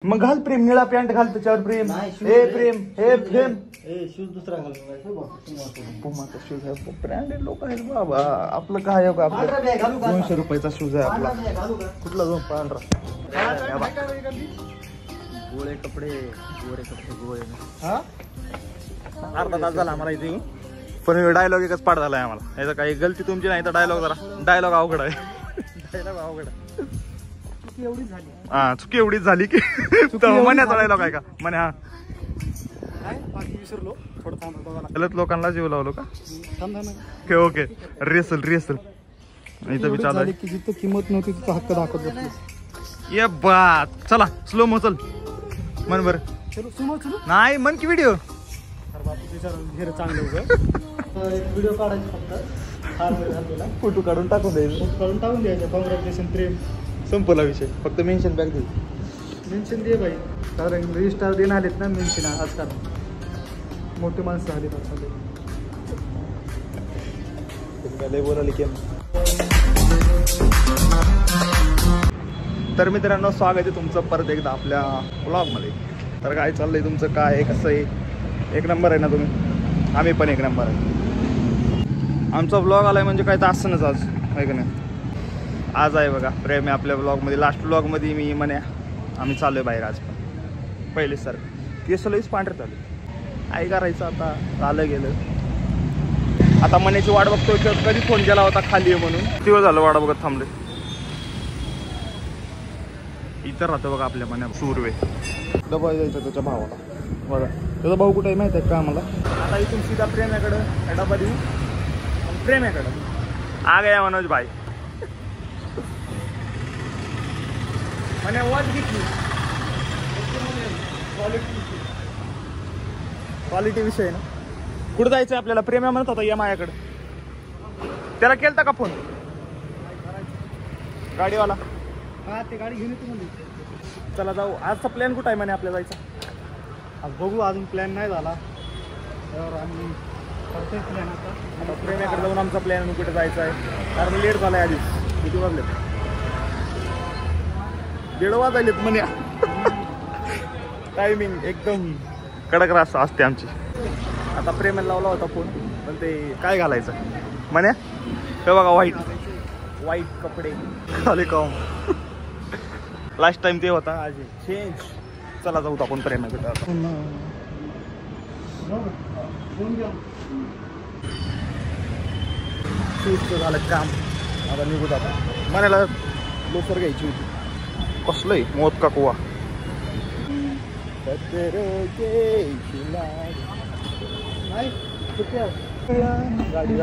मग घाल प्रेम, निळा पॅन्ट घाल त्याच्यावर प्रेम. हे प्रेम, हे प्रेम. शूज दुसरा घाल. पुमाचा शूज आहे, ब्रँडेड लोक आहेत बाबा. आपलं काय आहे का, आपलं 200 रुपयाचा शूज आहे आपला. कुठला जाऊन पांढरा गोळे कपडे, गोरे कपडे, गोळे. अर्धा तास झाला आम्हाला इथे, पण डायलॉग एकच पाठ झालाय आम्हाला. याचा काही गलती तुमची नाही तर डायलॉग अवघड आहे. डायलॉग अवघड आहे. हा, चुकी एवढीच झाली की मन्याचा डायलॉग आहे का म्हणे. हा, विसरलो थोडं. गलत लोकांना जीव लावलो का. ओके ओके, रिहर्सल इथं विचार झाली की जिथं किंमत नव्हती तिथं हक्क दाखवत बसलो. ये बात. चला स्लो मो चल मन बर. नाही मन की व्हिडिओ चांगलं व्हिडिओ काढायचं फक्त. फोटो काढून टाकून द्यायचं. कॉंग्रॅच्युलेशन प्रेम. संपला विषय. फक्त मेन्शन बॅक दे. मेन्शन दे भाई, कारण रजिस्टार देणं आलेत ना मेन्शन. आजकाल मोठी माणसं आली बोलाली की. तर मित्रांनो, स्वागत आहे तुमचं परत एकदा आपल्या ब्लॉगमध्ये. तर काय चाललंय तुमचं, काय आहे, कसं आहे? एक नंबर आहे ना तुम्ही? आम्ही पण एक नंबर आहे. आमचा ब्लॉग आलाय म्हणजे काय तर असणच आज आहे का नाही. आज आहे बघा प्रेम आहे आपल्या ब्लॉगमध्ये. लास्ट ब्लॉगमध्ये मी म्हणे आम्ही चालू आहे बाहेर. आज पण पहिले सर केस लईच पांढरे चालू. आई करायचं आता, आलं गेलं. आता मण्याची वाट बघतोय. कधी फोन केला होता खाली आहे म्हणून. दिवस झालं वाट बघत थांबले. इथं राहतं बघा आपल्या मन्या सुरवे. डबा द्यायचा त्याच्या भावाला बघा. त्याचा भाऊ कुठे आहे माहिती आहे का आम्हाला. आता इथून सीधा प्रेमाकडं डबा देऊ. प्रेमाकडं आ गया मनोज भाई. वॉच घेतली. क्वालिटी विषय ना. कुठं जायचं आपल्याला? प्रेम्या म्हणत होता या माझ्याकडे. त्याला केलता का फोन गाडीवाला? हा, ते गाडी घेऊन येतो म्हणजे. चला जाऊ. आजचा प्लॅन कुठं आहे म्हणे आपल्या जायचा? आज बघू, अजून प्लॅन नाही झाला. तर आम्ही करतोय प्लॅन. आता प्रेमाकडे जाऊन आमचा प्लॅन कुठे जायचा आहे. कारण लेट झालाय आधीच. किती वाजले? 1:30 वाजलेत म्हणे. टायमिंग एकदम कडक रास असते आमची. आता प्रेमाला लावला होता फोन, पण ते काय घालायचं म्हणे. हे बघा व्हाईट कपडे खाली काम. लास्ट टाइम ते होता, आज चेंज. चला जाऊ आपण प्रेमाकडे. शूजचं झालं काम. आता निघू जातो. मनाला लोकर घ्यायची होती. कसलंय मोत का कुवा. गाडी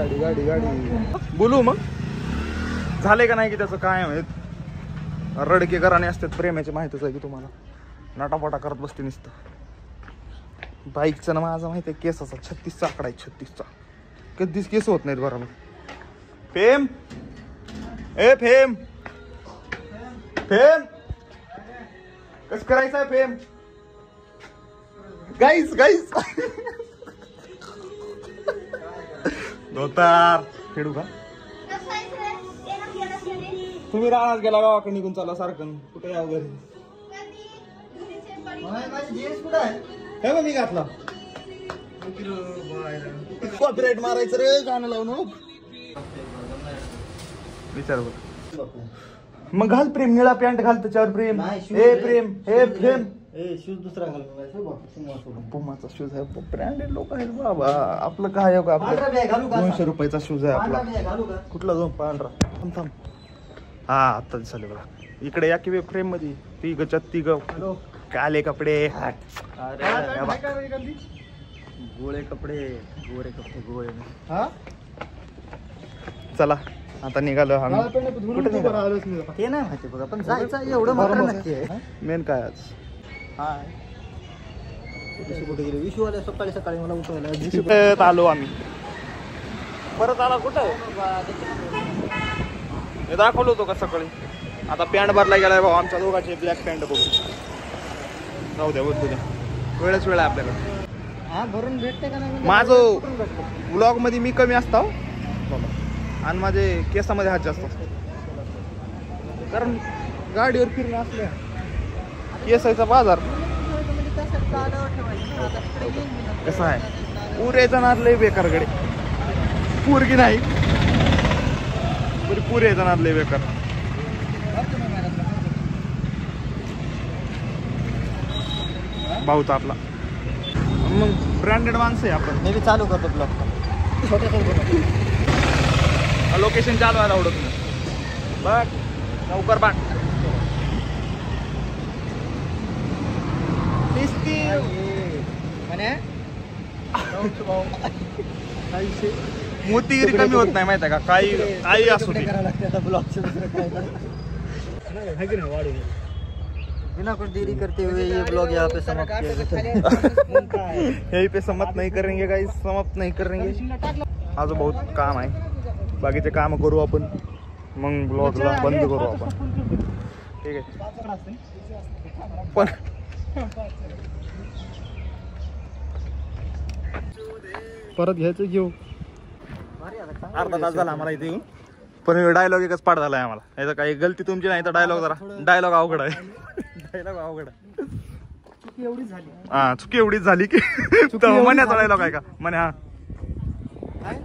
बोलू मग. झाले का नाही की त्याचं काय माहित. रडके घराणे असतात प्रेमाचे, माहितच आहे की तुम्हाला. नाटापाटा करत बसते नुसतं. बाईकचं ना माझा माहिती आहे केसाचा 36चा आकडा आहे. 36चा कधीच केस होत नाहीत बरोबर. फेम ए फेम कस करायचं आहे फेम? गाईस धोतार खेळू का? तुम्ही राहणार गेला गावाकडे निघून चाला सारखं. कुठे या घरी? हे बघ मी घातला. कॉपीराइट मारायचं रे गाणं लावून. विचार बघ. मग घाल प्रेम, निळा पॅन्ट घाल त्याच्यावर प्रेम. हे प्रेम, हे प्रेम. शूज दुसरा घाल. पुमाचा शूज आहे, ब्रँडेड लोक आहेत बाबा. आपलं काय आहे का, आपलं 200 रुपयाचा शूज आहे आपला. कुठला जाऊन पांढरा. थांब. हा आता दिसले बघा. इकडे या की फ्रेम मध्ये. तिघ काले कपडे, गोळे कपडे, गोरे कपडे, गोळे. चला आता निघालो आम्ही. ते नाही माहिती बघा, पण जायचं एवढं मात्र नक्की आहे. मेन काय आज कुठे गेले विशूवाल्या सकाळी मला उठवायला आलो आम्ही. परत आला कुठं हे दाखवलं होतं का सकाळी. आता पॅन्ट भरला गेलाय भाऊ आमच्या दोघांचे. ब्लॅक पॅन्ट बघू. जाऊ द्या बघू द्या. वेळच वेळ आहे आपल्याकडे. हा, भरून भेटते का नाही? माझं ब्लॉग मध्ये मी कमी असतो आणि माझे केसामध्ये हात जास्त असतो. कारण गाडीवर फिरणं असल्या केसायचा बाजार कसा आहे? पुऱ्याचा नाद लय बेकार कडे, पूरगी नाही बरी, पुऱ्याचा नाद लय बेकार. भाऊचा आपला मग ब्रँडेड माणसं आहे आपण. मी चालू करतो ब्लॉग. लोकेशन चालू आहे आवडत बघ, लवकर बघ. मोतीगिरी कमी होत नाही माहिती का, काही असू दे. बिना कुछ देरी करते हुए ये ब्लॉग यहाँ पे समाप्त किया जाता है. यहीं पे समाप्त नहीं करेंगे गाइस, समाप्त नहीं करेंगे. आज बहुत काम आहे, बाकीचे काम करू आपण, मग ब्लॉगला बंद करू आपण. ठीक आहे पण परत घ्यायचं घेऊ. अर्धा तास झाला आम्हाला इथे येऊन, पण डायलॉग एकच पाठ झालाय आम्हाला. याचा काही गलती तुमची नाही तर डायलॉग डायलॉग अवघड आहे. डायलॉग अवघड आहे. चुकी एवढीच झाली. हा चुकी एवढीच झाली की मण्याचा डायलॉग आहे का म्हणे. हा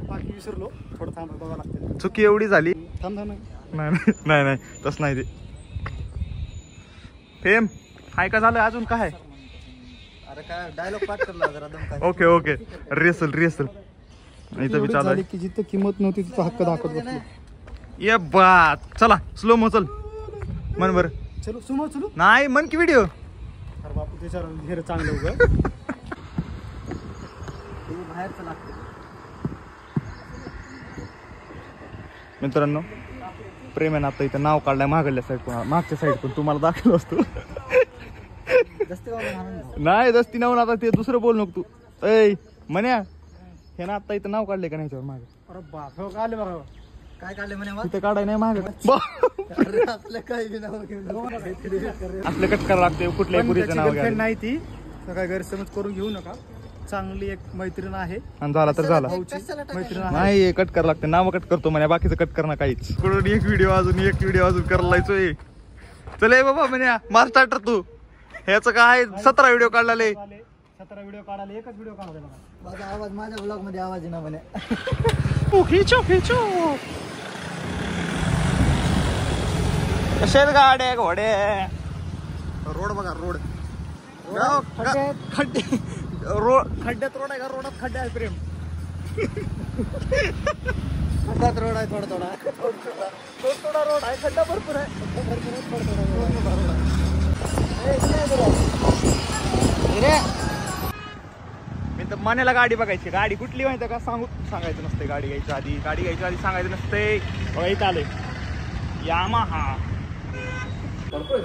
बाकी विसरलो, थोडं थांब बघावं लागतं. चुकी एवढी झाली. थांब थांब. नाही नाही तस नाही ते. फेम हाय का झालं अजून काय? अरे काय डायलॉग पाठ करला जरा दम काय. ओके ओके रिहर्सल इथं बी चालू आहे की जिथं किंमत नव्हती तिथं हक्क दाखवत बसलो. ये बात. चला स्लो मो चल मन बर. चलो सुमो चलो. नाही मन की व्हिडिओ. अरे बापू त्याच्यावर घेर चांगलं उगं. बाहेरचं लागतं. मित्रांनो प्रेमाने आता इथं नाव काढलंय मागल्या साईड पण, मागच्या साईड पण तुम्हाला दाखवलं असतो. नाही दस्ती नावून आता ते दुसरं बोल नको तू. ऐ म्हण्या हे ना आता इथं नाव काढलंय का नाही त्यावर मागे? अरे बाप हो काढले बघा. काय काढले म्हणे तिथं काढाय नाही मागे. असलं काही बी नाव असलं कट करावं लागते कुठल्याही पुरीचं नाव घ्या. नाही ती काय गैरसमज करून घेऊ नका. चांगली एक मैत्रीण आहे आणि झाला तर झाला. मैत्रीण आहे. नाही कट करावं लागते. नाव कट करतो म्हणे, बाकीचं कट करणं काहीच. कडून एक व्हिडिओ अजून करायला लायचोय. चल बाबा म्हणे मार स्टार्टर तू. ह्याच काय 17 व्हिडिओ काढले. 17 व्हिडिओ काढाले, एकच व्हिडिओ काढाले बघा. माझा आवाज माझ्या ब्लॉग मध्ये आवाज आहे ना म्हणे. खिचो कशा गाड्या घोड्या. रोड बघा रोड. खड्ड्यात रोड आहे का? रोडात खड्डे आहे प्रेम. खड्ड्यात रोड आहे थोडा थोडा रोड आहे. खड्डा भरपूर आहे. मी तर मनाला गाडी बघायची. गाडी कुठली माहिती का? सांगायचं नसते. गाडी घ्यायच्या आधी सांगायचं नसते. बघा इथं आले यामाहा.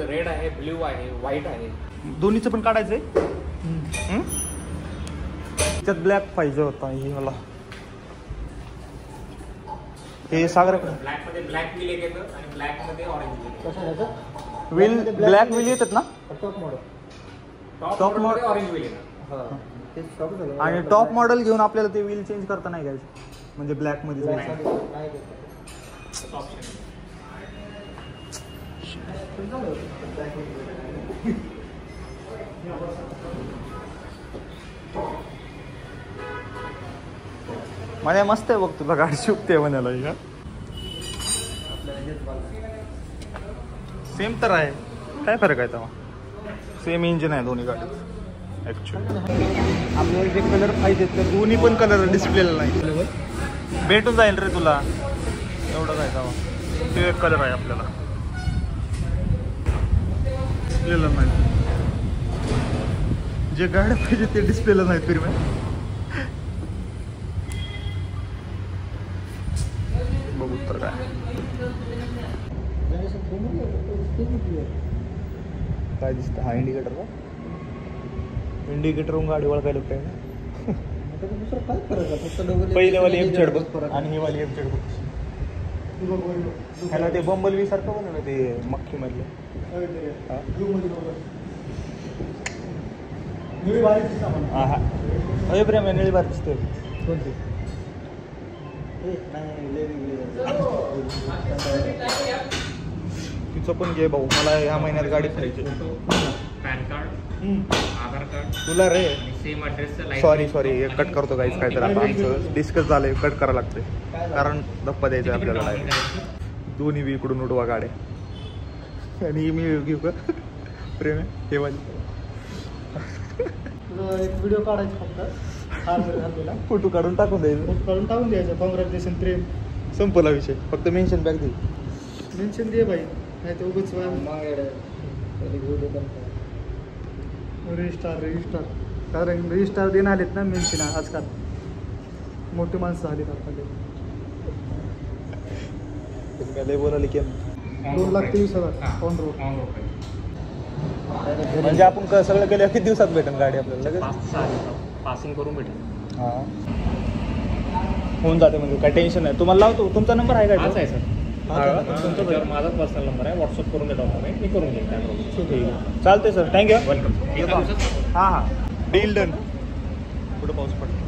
रेड आहे, ब्ल्यू आहे, व्हाईट आहे. दोन्हीचं पण काढायचंय. त्याच्यात ब्लॅक पाहिजे होता ही मला. हे सागर ब्लॅक मध्ये ब्लॅक व्हील एक येतं आणि ब्लॅक मध्ये ऑरेंज व्हील. ब्लॅक व्हील येतात ना? Top model. Top model orange wheel येतं. आणि टॉप मॉडेल घेऊन आपल्याला ते व्हील चेंज करता नाही घ्यायचं, म्हणजे ब्लॅक मध्ये जायचं. माझ्या मस्त आहे बघ, तुला गाडी शुभते म्हणाला. सेम तर आहे, काय फरक आहे तेव्हा? सेम इंजिन आहे दोन्ही गाडी ऍक्च्युअली. आपल्याला जे कलर पाहिजे तर दोन्ही पण कलर डिस्प्लेला नाही. भेटून जाईल रे तुला एवढं काय तेव्हा. ते एक कलर आहे आपल्याला डिस्प्लेला नाही. जे गाड्या पाहिजे ते डिस्प्लेला नाही. तरी बघू तर काय दिसतं. हा इंडिकेटर का? इंडिकेटर गाडी वळखायला पाहिजे. काय फरक आहे? फक्त पहिले वाली एफ झेड बघ आणि ही वाली एफ झेड बघ. ह्याला ते बंबलवी सारखं बनवलं ते मक्खी मधलं. हा अरे प्रेम निळी बार दिसते. कोणती? तिचं पण घे भाऊ, मला ह्या महिन्यात गाडी खायची. पॅन कार्ड, आधार कार्ड तुला रे आणि सेम ॲड्रेसचं सॉरी कट करतो काहीच काय तर आता आमचं डिस्कस झालंय कट करावं लागतंय कारण धप्पा द्यायचं आहे आपल्याला direct. दोन्ही बी इकडून उडवा गाड्या आणि मी घेऊ का प्रेम आहे हे वाली तुझं एक व्हिडिओ काढायचा फक्त हार घातलेला फोटो काढून टाकून द्यायचं काढून टाकून द्यायचं. कॉंग्रॅच्युलेशन प्रेम. संपला विषय फक्त मेन्शन बॅक दे मेन्शन दे भाई नाही तर उगच रजिस्टार कारण रजिस्टार देणं आलेत ना मेन्शन आजकाल मोठी माणसं आलीत आपल्याला. लय बोलायला की 2,23,000 ऑन रोड. म्हणजे आपण सगळं केलं किती दिवसात भेटेल गाडी आपल्याला लगेच पासिंग करून भेटेल. हां होऊन जाते म्हणजे काय टेन्शन नाही. तुम्हाला लावतो तुमचा नंबर आहे हाच काय आहे सर. त्याच्यावर माझाच पर्सनल नंबर आहे. व्हॉट्सअप करून देतो मी करून घेईन काय प्रॉब्लेम. ठीक आहे चालते सर थँक्यू वेलकम. हां डील डन. कुठं पाऊस पडतो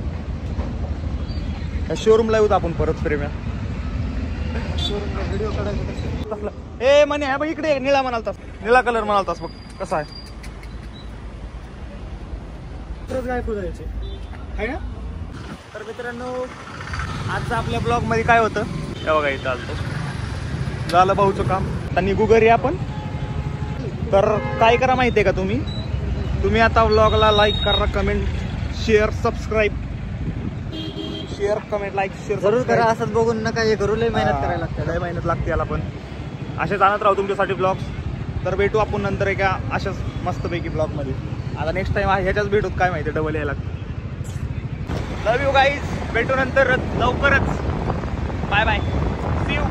शोरूमला येऊ आपण परत प्रेम्या व्हिडिओ काढायचा. ए म्हणे आहे बघ इकडे निळा म्हणालतास निळा कलर म्हणालतास बघ कसा आहे परत काय जायचे आहे ना. तर मित्रांनो आजचं आपल्या ब्लॉगमध्ये काय होतं हे बघा इथं चालतो झालं भाऊचं काम आता निघू घरी आपण. तर काय करा माहिती आहे का तुम्ही आता ब्लॉगला लाईक करा comment share subscribe share comment like share जरूर करा. असंच बघून नका हे करू. लय मेहनत करायला लागते. लय मेहनत लागते याला पण असेच आणत राहू तुमच्यासाठी ब्लॉग्स. तर भेटू आपण नंतर एका अशाच मस्तपैकी ब्लॉगमध्ये. आता नेक्स्ट टाइम ह्याच्याच भेटूत काय माहिती डबल यायला लागतं. लव यू गाईज भेटू नंतर लवकरच. Bye bye see you.